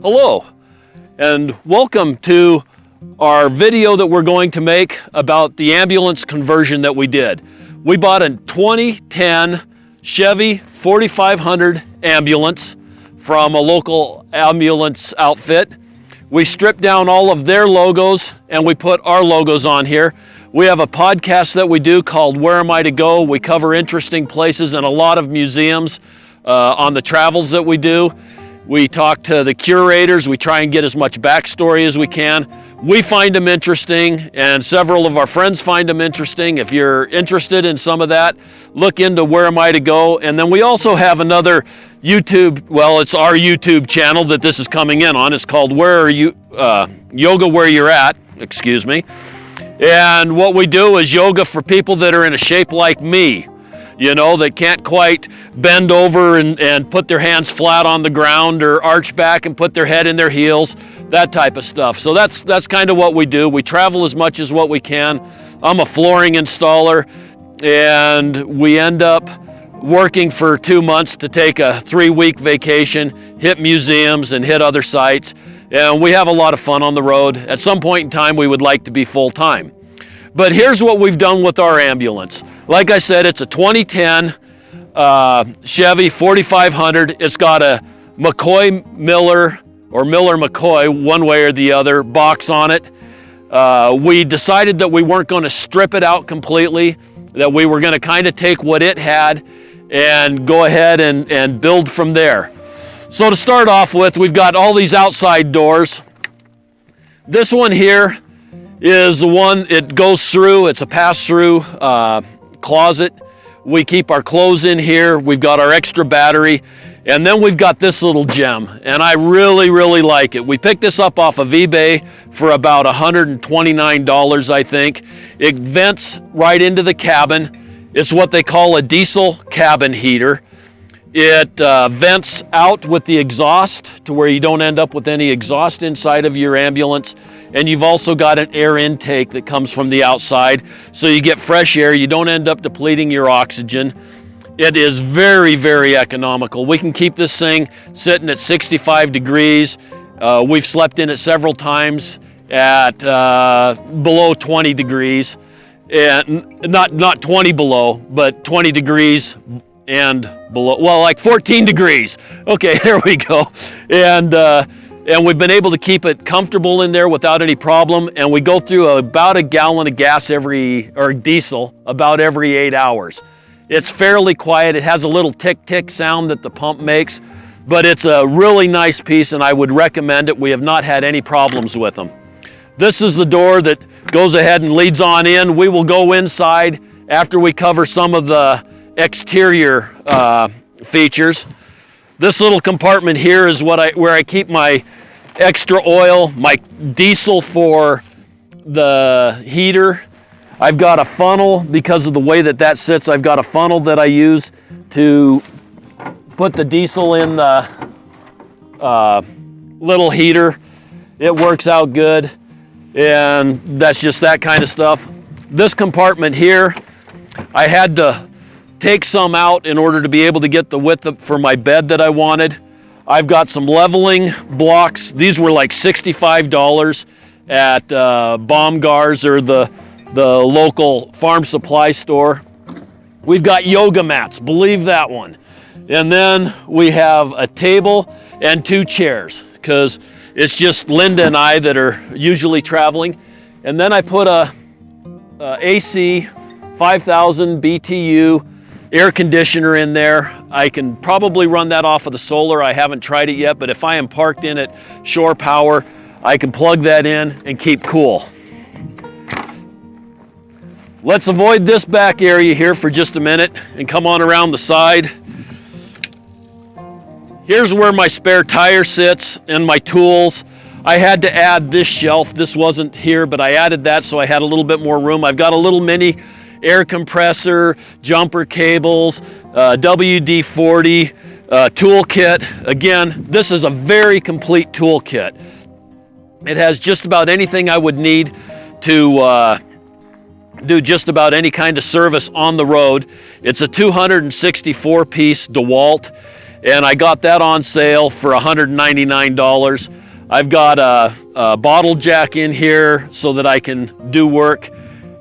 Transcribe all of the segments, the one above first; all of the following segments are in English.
Hello, and welcome to our video that we're going to make about the ambulance conversion that we did. We bought a 2010 Chevy 4500 ambulance from a local ambulance outfit. We stripped down all of their logos and we put our logos on here. We have a podcast that we do called Where Am I to Go? We cover interesting places and a lot of museums on the travels that we do. We talk to the curators. We try and get as much backstory as we can. We find them interesting, and several of our friends find them interesting. If you're interested in some of that, look into Where Am I to Go? And then we also have another YouTube, well, it's our YouTube channel that this is coming in on. It's called Where Are You, Yoga Where You're At, excuse me. And what we do is yoga for people that are in a shape like me, you know, that can't quite bend over and put their hands flat on the ground or arch back and put their head in their heels, that type of stuff. So that's kind of what we do. We travel as much as what we can. I'm a flooring installer, and we end up working for 2 months to take a 3-week vacation, hit museums and hit other sites. And we have a lot of fun on the road. At some point in time, we would like to be full-time. But here's what we've done with our ambulance. Like I said, it's a 2010 Chevy 4500. It's got a McCoy-Miller or Miller-McCoy, one way or the other, box on it. We decided that we weren't going to strip it out completely, that we were going to kind of take what it had and go ahead and build from there. So to start off with, we've got all these outside doors. This one here is the one it goes through. It's a pass-through closet. We keep our clothes in here. We've got our extra battery. And then we've got this little gem, and I really, really like it. We picked this up off of eBay for about $129, I think. It vents right into the cabin. It's what they call a diesel cabin heater. It vents out with the exhaust to where you don't end up with any exhaust inside of your ambulance. And you've also got an air intake that comes from the outside, so you get fresh air. You don't end up depleting your oxygen. It is very, very economical. We can keep this thing sitting at 65 degrees. We've slept in it several times at below 20 degrees. And not 20 below, but 20 degrees and below, well, like 14 degrees. Okay, there we go. And we've been able to keep it comfortable in there without any problem. And we go through about a gallon of gas or diesel about every 8 hours. It's fairly quiet. It has a little tick-tick sound that the pump makes, but it's a really nice piece and I would recommend it. We have not had any problems with them. This is the door that goes ahead and leads on in. We will go inside after we cover some of the exterior features. This little compartment here is where I keep my extra oil, my diesel for the heater. I've got a funnel because of the way that sits. I've got a funnel that I use to put the diesel in the little heater. It works out good, and that's just that kind of stuff. This compartment here, I had to take some out in order to be able to get the width for my bed that I wanted. I've got some leveling blocks. These were like $65 at Baumgar's or the local farm supply store. We've got yoga mats, believe that one. And then we have a table and 2 chairs because it's just Linda and I that are usually traveling. And then I put a AC 5000 BTU air conditioner in there. I can probably run that off of the solar. I haven't tried it yet, but if I am parked in at shore power, I can plug that in and keep cool. Let's avoid this back area here for just a minute and come on around the side. Here's where my spare tire sits and my tools. I had to add this shelf. This wasn't here, but I added that so I had a little bit more room. I've got a little mini air compressor, jumper cables, WD-40 toolkit. Again, this is a very complete toolkit. It has just about anything I would need to do just about any kind of service on the road. It's a 264-piece DeWalt, and I got that on sale for $199. I've got a bottle jack in here so that I can do work,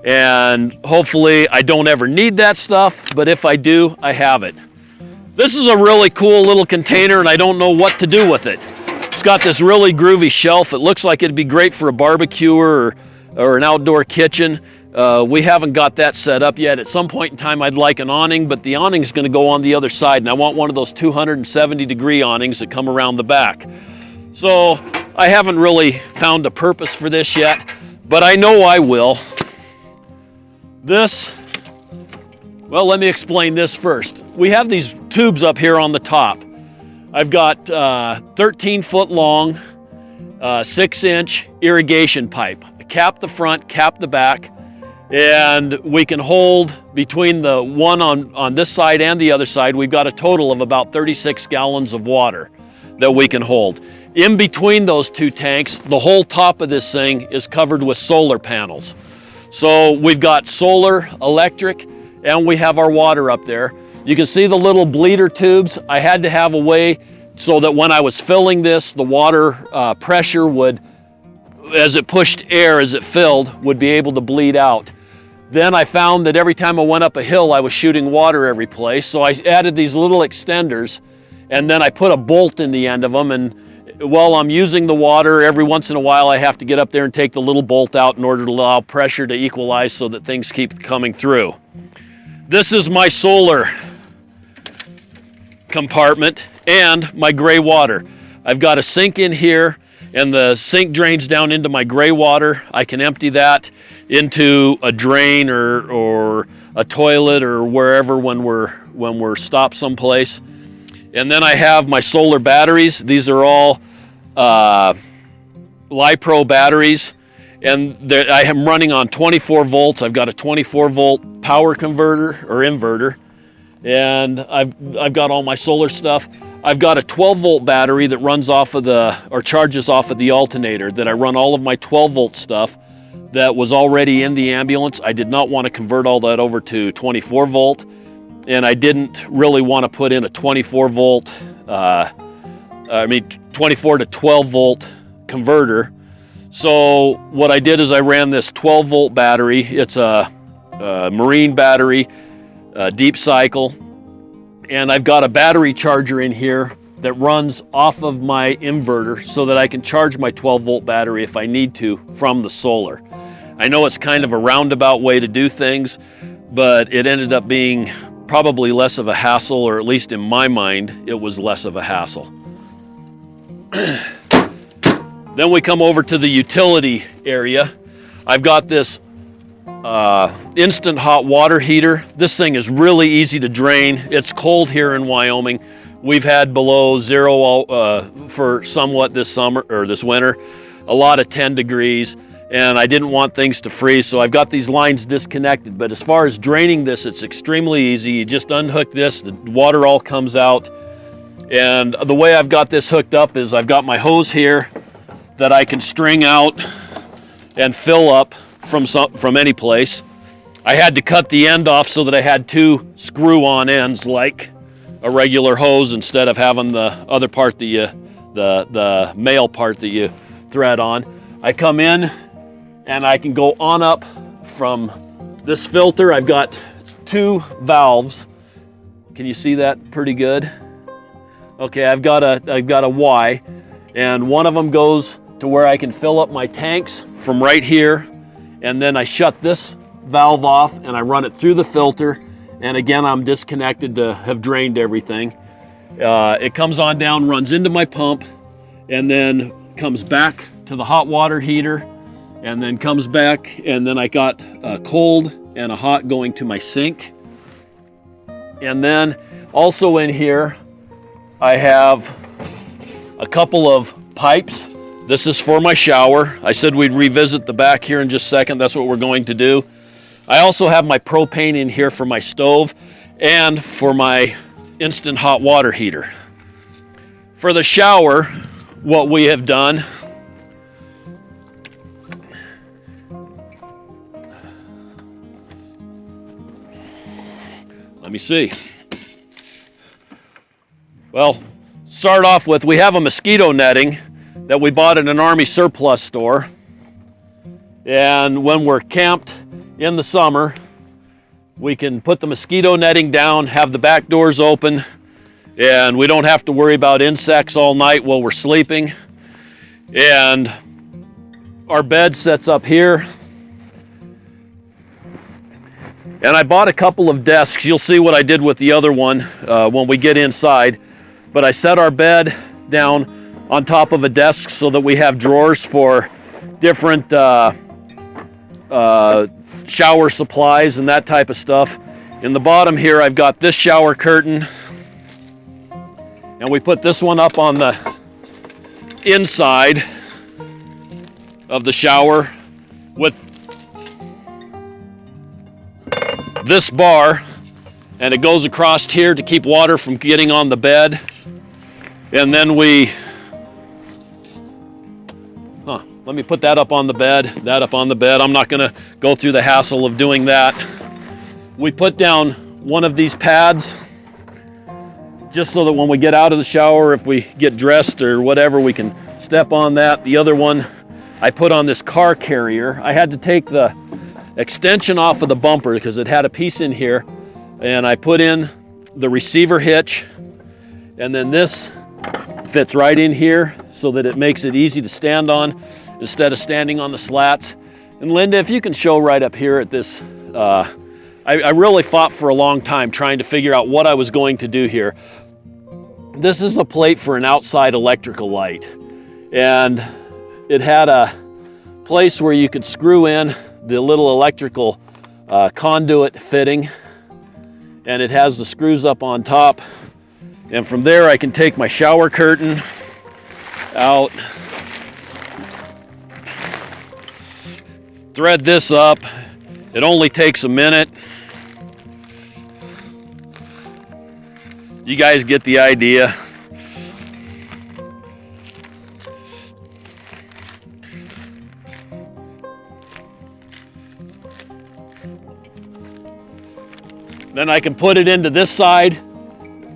and hopefully I don't ever need that stuff, but if I do, I have it. This is a really cool little container, and I don't know what to do with it. It's got this really groovy shelf. It looks like it'd be great for a barbecue or an outdoor kitchen. We haven't got that set up yet. At some point in time, I'd like an awning, but the awning is going to go on the other side, and I want one of those 270-degree awnings that come around the back. So I haven't really found a purpose for this yet, but I know I will. This, well, let me explain this first. We have these tubes up here on the top. I've got 13-foot long, 6-inch irrigation pipe. I cap the front, cap the back, and we can hold between the one on this side and the other side. We've got a total of about 36 gallons of water that we can hold. In between those two tanks, the whole top of this thing is covered with solar panels. So we've got solar, electric, and we have our water up there. You can see the little bleeder tubes. I had to have a way so that when I was filling this, the water pressure would, as it pushed air, as it filled, would be able to bleed out. Then I found that every time I went up a hill, I was shooting water every place. So I added these little extenders, and then I put a bolt in the end of them. And while I'm using the water, every once in a while, I have to get up there and take the little bolt out in order to allow pressure to equalize so that things keep coming through. This is my solar compartment and my gray water. I've got a sink in here, and the sink drains down into my gray water. I can empty that into a drain or a toilet or wherever when we're stopped someplace. And then I have my solar batteries. These are all LiPro batteries, and I am running on 24 volts. I've got a 24 volt power converter or inverter, and I've got all my solar stuff. I've got a 12 volt battery that runs off of charges off of the alternator that I run all of my 12 volt stuff that was already in the ambulance. I did not want to convert all that over to 24 volt, and I didn't really want to put in a 24 volt, 24 to 12 volt converter. So what I did is I ran this 12 volt battery. It's a marine battery, deep cycle, and I've got a battery charger in here that runs off of my inverter so that I can charge my 12 volt battery if I need to from the solar. I know it's kind of a roundabout way to do things, but it ended up being probably less of a hassle, or at least in my mind, it was less of a hassle. Then we come over to the utility area. I've got this instant hot water heater. This thing is really easy to drain. It's cold here in Wyoming. We've had below zero for somewhat this summer or this winter, a lot of 10 degrees, and I didn't want things to freeze, so I've got these lines disconnected. But as far as draining this, it's extremely easy. You just unhook this, the water all comes out. And the way I've got this hooked up is I've got my hose here that I can string out and fill up from any place. I had to cut the end off so that I had two screw-on ends like a regular hose, instead of having the other part the male part that you thread on. I come in and I can go on up from this filter. I've got two valves. Can you see that pretty good? Okay, I've got a Y, and one of them goes to where I can fill up my tanks from right here, and then I shut this valve off and I run it through the filter, and again I'm disconnected to have drained everything. It comes on down, runs into my pump, and then comes back to the hot water heater, and then comes back, and then I got a cold and a hot going to my sink. And then also in here I have a couple of pipes. This is for my shower. I said we'd revisit the back here in just a second. That's what we're going to do. I also have my propane in here for my stove and for my instant hot water heater. For the shower, what we have done, let me see. Well, start off with, we have a mosquito netting that we bought at an Army surplus store. And when we're camped in the summer, we can put the mosquito netting down, have the back doors open, and we don't have to worry about insects all night while we're sleeping. And our bed sits up here. And I bought a couple of desks. You'll see what I did with the other one when we get inside. But I set our bed down on top of a desk so that we have drawers for different shower supplies and that type of stuff. In the bottom here, I've got this shower curtain. And we put this one up on the inside of the shower with this bar, and it goes across here to keep water from getting on the bed. And then let me put that up on the bed, that up on the bed. I'm not gonna go through the hassle of doing that. We put down one of these pads just so that when we get out of the shower, if we get dressed or whatever, we can step on that. The other one I put on this car carrier. I had to take the extension off of the bumper because it had a piece in here, and I put in the receiver hitch, and then this fits right in here so that it makes it easy to stand on instead of standing on the slats. And Linda, if you can show right up here at this, I really fought for a long time trying to figure out what I was going to do here. This is a plate for an outside electrical light, and it had a place where you could screw in the little electrical conduit fitting, and it has the screws up on top. And from there I can take my shower curtain out, thread this up. It only takes a minute. You guys get the idea. Then I can put it into this side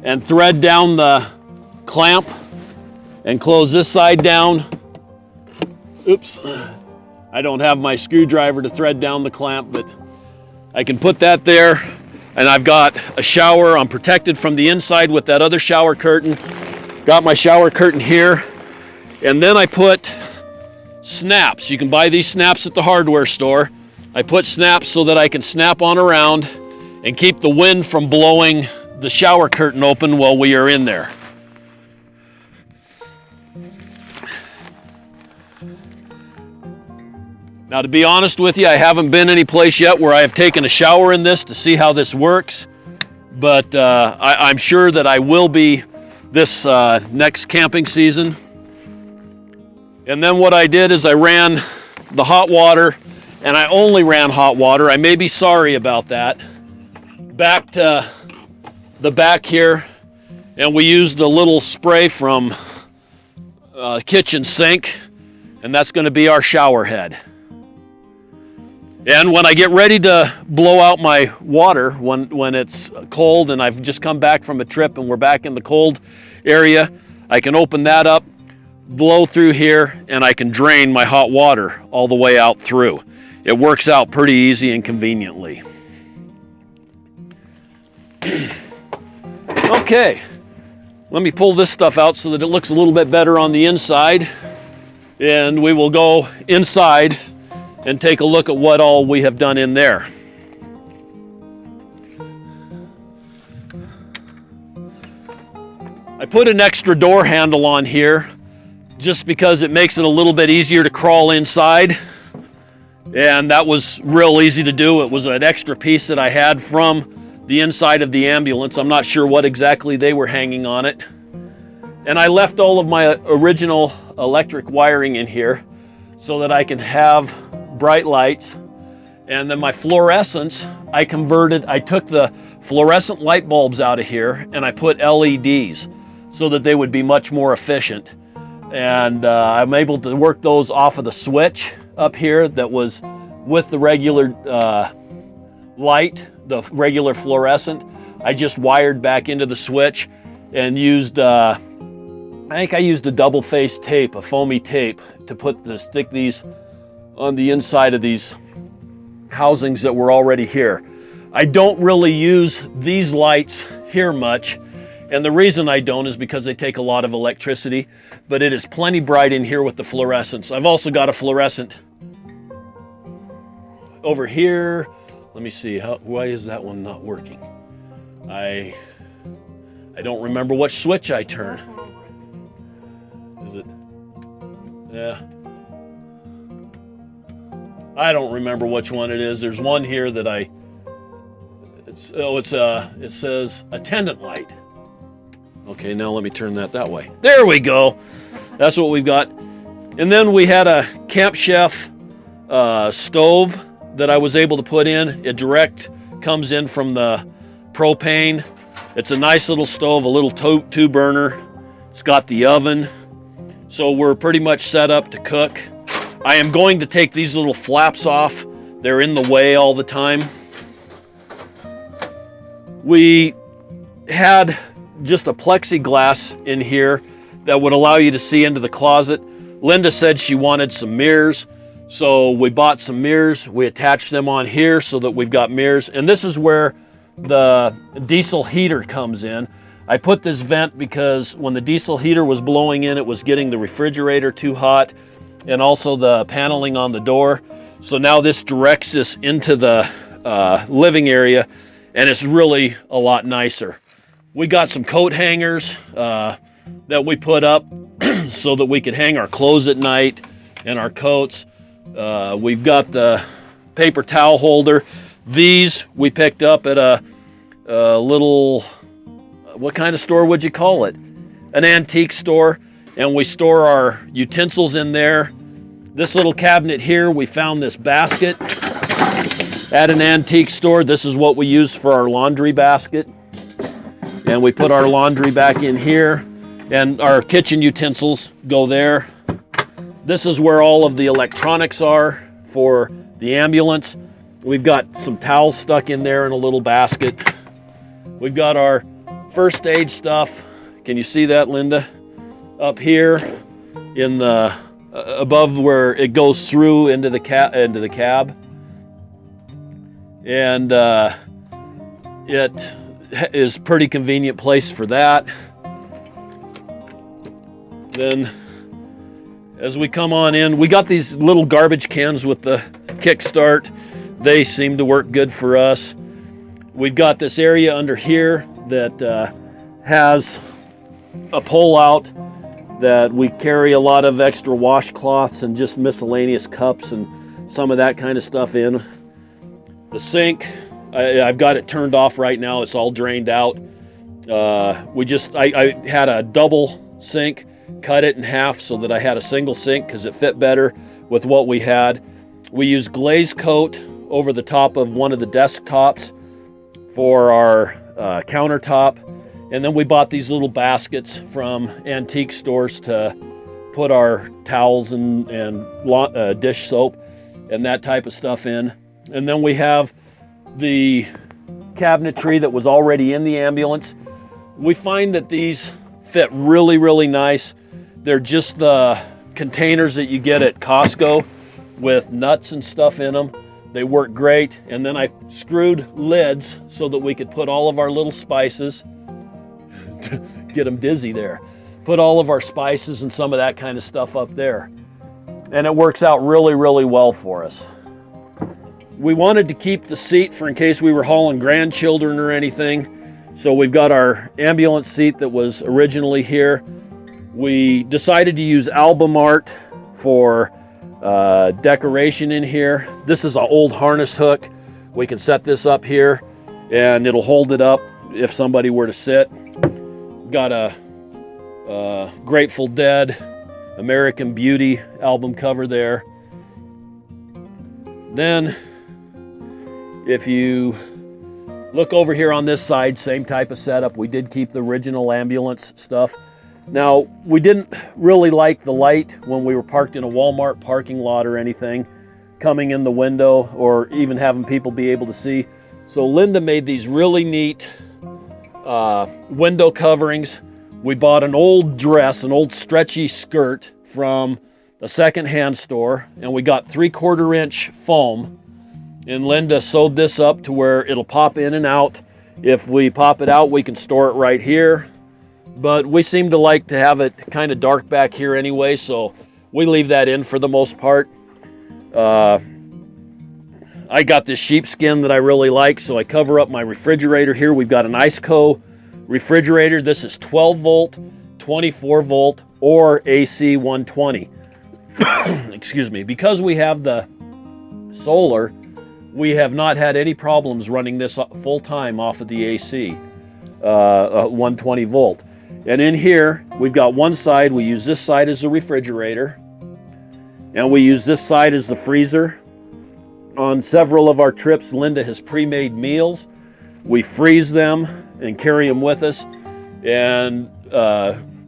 and thread down the clamp and close this side down. Oops, I don't have my screwdriver to thread down the clamp, but I can put that there. And I've got a shower. I'm protected from the inside with that other shower curtain. Got my shower curtain here. And then I put snaps. You can buy these snaps at the hardware store. I put snaps so that I can snap on around and keep the wind from blowing the shower curtain open while we are in there. Now, to be honest with you, I haven't been any place yet where I have taken a shower in this to see how this works, but I'm sure that I will be this next camping season. And then what I did is I ran the hot water, and I only ran hot water. I may be sorry about that. Back to the back here, and we used a little spray from kitchen sink, and that's going to be our shower head. And when I get ready to blow out my water, when it's cold and I've just come back from a trip and we're back in the cold area, I can open that up, blow through here, and I can drain my hot water all the way out through. It works out pretty easy and conveniently. Okay, let me pull this stuff out so that it looks a little bit better on the inside, and we will go inside and take a look at what all we have done in there. I put an extra door handle on here just because it makes it a little bit easier to crawl inside, and that was real easy to do. It was an extra piece that I had from the inside of the ambulance. I'm not sure what exactly they were hanging on it. And I left all of my original electric wiring in here so that I can have bright lights. And then my fluorescents, I took the fluorescent light bulbs out of here and I put LEDs so that they would be much more efficient. And I'm able to work those off of the switch up here that was with the regular light, the regular fluorescent. I just wired back into the switch, and used, I think I used a double-faced tape, a foamy tape, to stick these on the inside of these housings that were already here. I don't really use these lights here much, and the reason I don't is because they take a lot of electricity, but it is plenty bright in here with the fluorescence. I've also got a fluorescent over here. Let me see, why is that one not working? I don't remember what switch I turn. Is it? Yeah. I don't remember which one it is. There's one here that it says attendant light. Okay, now let me turn that way. There we go. That's what we've got. And then we had a Camp Chef stove that I was able to put in. It direct comes in from the propane. It's a nice little stove, a little two burner. It's got the oven. So we're pretty much set up to cook. I am going to take these little flaps off. They're in the way all the time. We had just a plexiglass in here that would allow you to see into the closet. Linda said she wanted some mirrors, so we bought some mirrors. We attached them on here so that we've got mirrors. And this is where the diesel heater comes in. I put this vent because when the diesel heater was blowing in, it was getting the refrigerator too hot, and also the paneling on the door. So now this directs us into the living area, and it's really a lot nicer. We got some coat hangers that we put up so that we could hang our clothes at night and our coats. We've got the paper towel holder. These we picked up at a little, what kind of store would you call it? An antique store. And we store our utensils in there. This little cabinet here, we found this basket at an antique store. This is what we use for our laundry basket. And we put our laundry back in here, and our kitchen utensils go there. This is where all of the electronics are for the ambulance. We've got some towels stuck in there in a little basket. We've got our first aid stuff. Can you see that, Linda? Up here in the above where it goes through into the cab, and it is a pretty convenient place for that. Then as we come on in, we got these little garbage cans with the kickstart. They seem to work good for us. We've got this area under here that has a pull out that we carry a lot of extra washcloths and just miscellaneous cups and some of that kind of stuff in. The sink, I've got it turned off right now. It's all drained out. I had a double sink, cut it in half so that I had a single sink because it fit better with what we had. We used glaze coat over the top of one of the desktops for our countertop. And then we bought these little baskets from antique stores to put our towels and dish soap and that type of stuff in. And then we have the cabinetry that was already in the ambulance. We find that these fit really, really nice. They're just the containers that you get at Costco with nuts and stuff in them. They work great. And then I screwed lids so that we could put all of our little spices, get them dizzy there, put all of our spices and some of that kind of stuff up there. And it works out really, really well for us. We wanted to keep the seat for in case we were hauling grandchildren or anything. So we've got our ambulance seat that was originally here. We decided to use album art for decoration in here. This is an old harness hook. We can set this up here and it'll hold it up if somebody were to sit. Got a Grateful Dead American Beauty album cover there. Then if you look over here on this side, same type of setup. We did keep the original ambulance stuff. Now, we didn't really like the light when we were parked in a Walmart parking lot or anything, coming in the window or even having people be able to see. So Linda made these really neat window coverings. We bought an old dress, an old stretchy skirt from the secondhand store, and we got 3/4 inch foam. And Linda sewed this up to where it'll pop in and out. If we pop it out, we can store it right here. But we seem to like to have it kind of dark back here anyway, so we leave that in for the most part. I got this sheepskin that I really like, so I cover up my refrigerator here. We've got an IceCo refrigerator. This is 12 volt, 24 volt, or AC 120. Excuse me. Because we have the solar, we have not had any problems running this full time off of the AC 120 volt. And in here, we've got one side, we use this side as a refrigerator, and we use this side as the freezer. On several of our trips, Linda has pre-made meals. We freeze them and carry them with us. And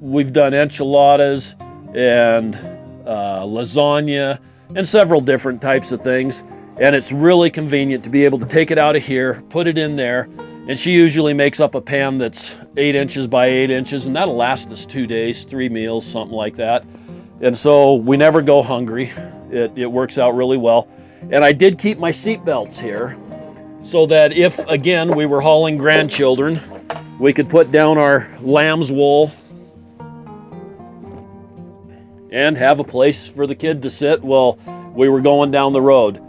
we've done enchiladas and lasagna and several different types of things. And it's really convenient to be able to take it out of here, put it in there, and she usually makes up a pan that's 8 inches by 8 inches, and that'll last us 2 days, 3 meals, something like that. And so we never go hungry. It works out really well. And I did keep my seat belts here so that if, again, we were hauling grandchildren, we could put down our lamb's wool and have a place for the kid to sit while we were going down the road.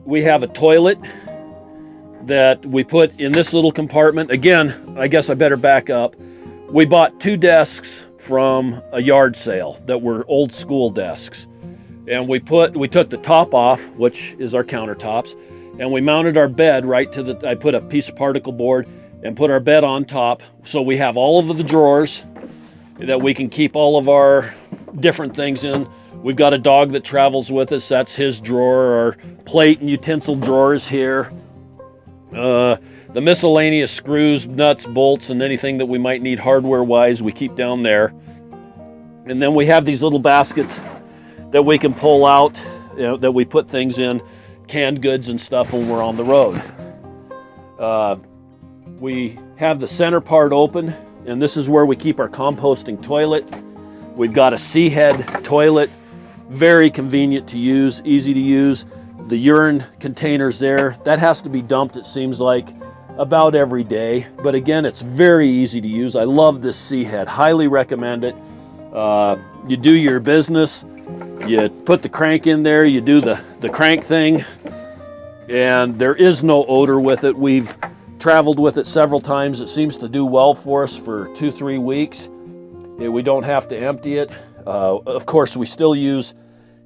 We have a toilet that we put in this little compartment. Again, I guess I better back up. We bought 2 desks from a yard sale that were old school desks. And we took the top off, which is our countertops, and we mounted our bed right to I put a piece of particle board and put our bed on top. So we have all of the drawers that we can keep all of our different things in. We've got a dog that travels with us. That's his drawer. Our plate and utensil drawer is here. The miscellaneous screws, nuts, bolts, and anything that we might need hardware-wise, we keep down there. And then we have these little baskets that we can pull out, that we put things in, canned goods and stuff when we're on the road. We have the center part open, and this is where we keep our composting toilet. We've got a C-head toilet, very convenient to use, easy to use. The urine container's there. That has to be dumped, it seems like, about every day. But again, it's very easy to use. I love this C-head, highly recommend it. You do your business, you put the crank in there, you do the crank thing, and there is no odor with it. We've traveled with it several times. It seems to do well for us for 2-3 weeks. We don't have to empty it. Of course, we still use,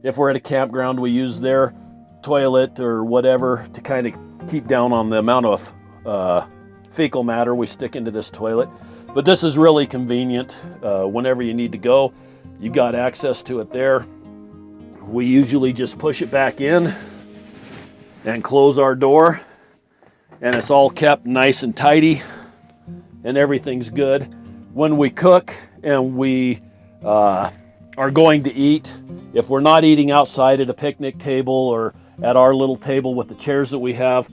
if we're at a campground, we use their toilet or whatever to kind of keep down on the amount of fecal matter we stick into this toilet. But this is really convenient. Whenever you need to go, you got access to it there. We usually just push it back in and close our door, and it's all kept nice and tidy, and everything's good. When we cook and we are going to eat, if we're not eating outside at a picnic table or at our little table with the chairs that we have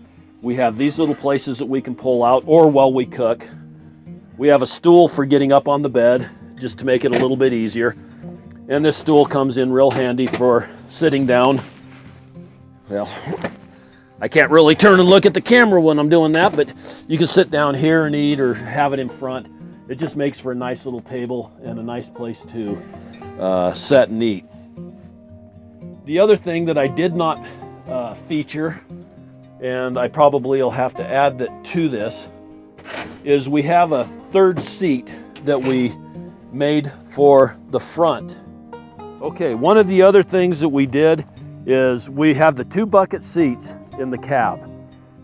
these little places that we can pull out, or while we cook. We have a stool for getting up on the bed, just to make it a little bit easier. And this stool comes in real handy for sitting down. Well, I can't really turn and look at the camera when I'm doing that, but you can sit down here and eat or have it in front. It just makes for a nice little table and a nice place to sit and eat. The other thing that I did not feature, and I probably will have to add that to this, is we have a third seat that we made for the front. Okay, one of the other things that we did is we have the 2 bucket seats in the cab.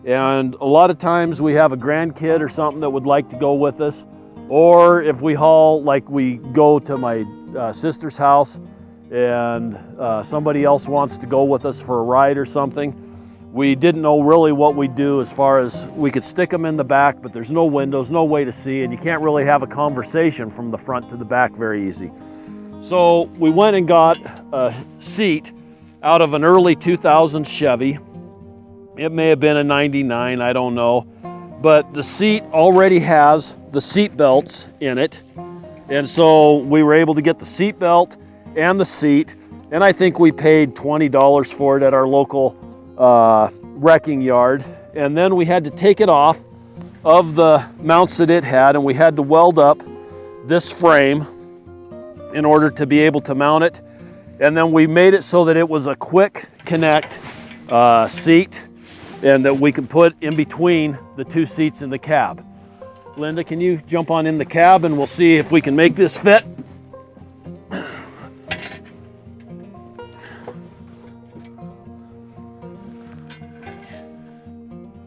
And a lot of times we have a grandkid or something that would like to go with us. Or if we haul, like we go to my sister's house and somebody else wants to go with us for a ride or something, we didn't know really what we'd do as far as we could stick them in the back, but there's no windows, no way to see, and you can't really have a conversation from the front to the back very easy. So we went and got a seat out of an early 2000 Chevy. It may have been a 99, I don't know. but the seat already has the seat belts in it. And so we were able to get the seat belt and the seat, and I think we paid $20 for it at our local wrecking yard. And then we had to take it off of the mounts that it had, and we had to weld up this frame in order to be able to mount it. And then we made it so that it was a quick connect seat, and that we can put in between the two seats in the cab. Linda, can you jump on in the cab and we'll see if we can make this fit?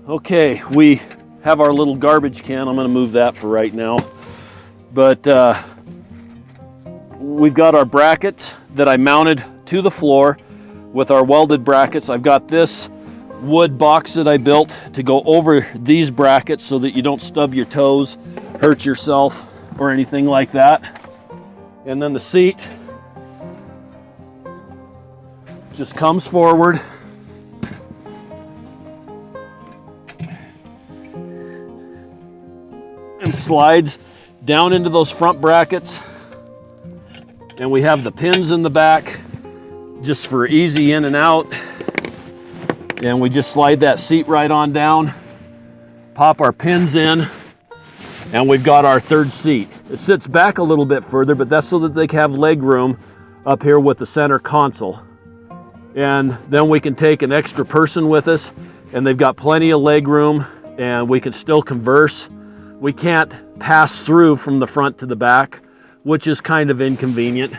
Okay, we have our little garbage can. I'm going to move that for right now. But we've got our brackets that I mounted to the floor with our welded brackets. I've got this wood box that I built to go over these brackets so that you don't stub your toes, hurt yourself, or anything like that. And then the seat just comes forward. And slides down into those front brackets. And we have the pins in the back just for easy in and out. And we just slide that seat right on down, pop our pins in, and we've got our third seat. It sits back a little bit further, but that's so that they can have leg room up here with the center console. And then we can take an extra person with us, and they've got plenty of leg room, and we can still converse. We can't pass through from the front to the back, which is kind of inconvenient,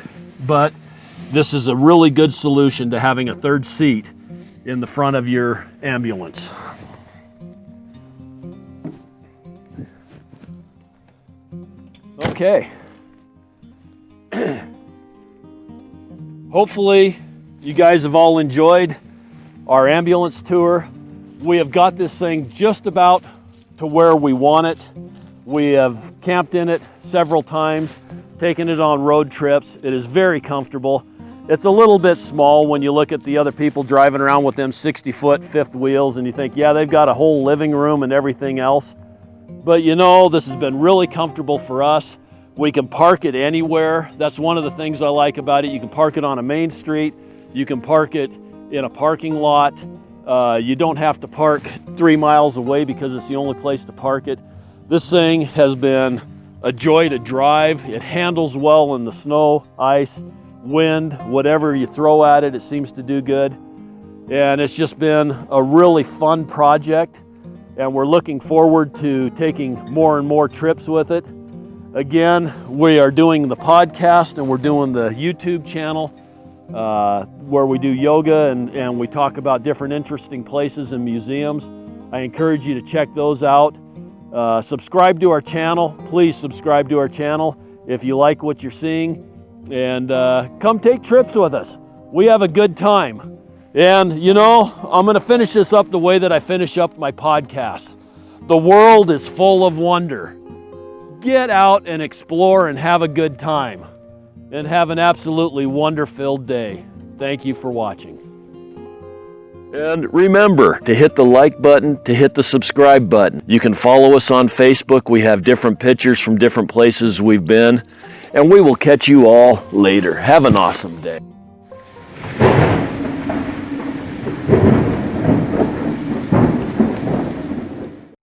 but this is a really good solution to having a third seat in the front of your ambulance. Okay. Hopefully you guys have all enjoyed our ambulance tour. We have got this thing just about to where we want it. We have camped in it several times, taken it on road trips. It is very comfortable. It's a little bit small when you look at the other people driving around with them 60-foot fifth wheels, and you think, yeah, they've got a whole living room and everything else. But you know, this has been really comfortable for us. We can park it anywhere. That's one of the things I like about it. You can park it on a main street. You can park it in a parking lot. You don't have to park 3 miles away because it's the only place to park it. This thing has been a joy to drive. It handles well in the snow, ice, wind, whatever you throw at it, it seems to do good. And it's just been a really fun project, and we're looking forward to taking more and more trips with it. Again, we are doing the podcast and we're doing the YouTube channel where we do yoga and we talk about different interesting places and museums. I encourage you to check those out. Subscribe to our channel. Please subscribe to our channel if you like what you're seeing. And come take trips with us. We have a good time. And you know, I'm going to finish this up the way that I finish up my podcasts. The world is full of wonder. Get out and explore and have a good time. And have an absolutely wonder-filled day. Thank you for watching. And remember to hit the like button, to hit the subscribe button. You can follow us on Facebook. We have different pictures from different places we've been. And we will catch you all later. Have an awesome day.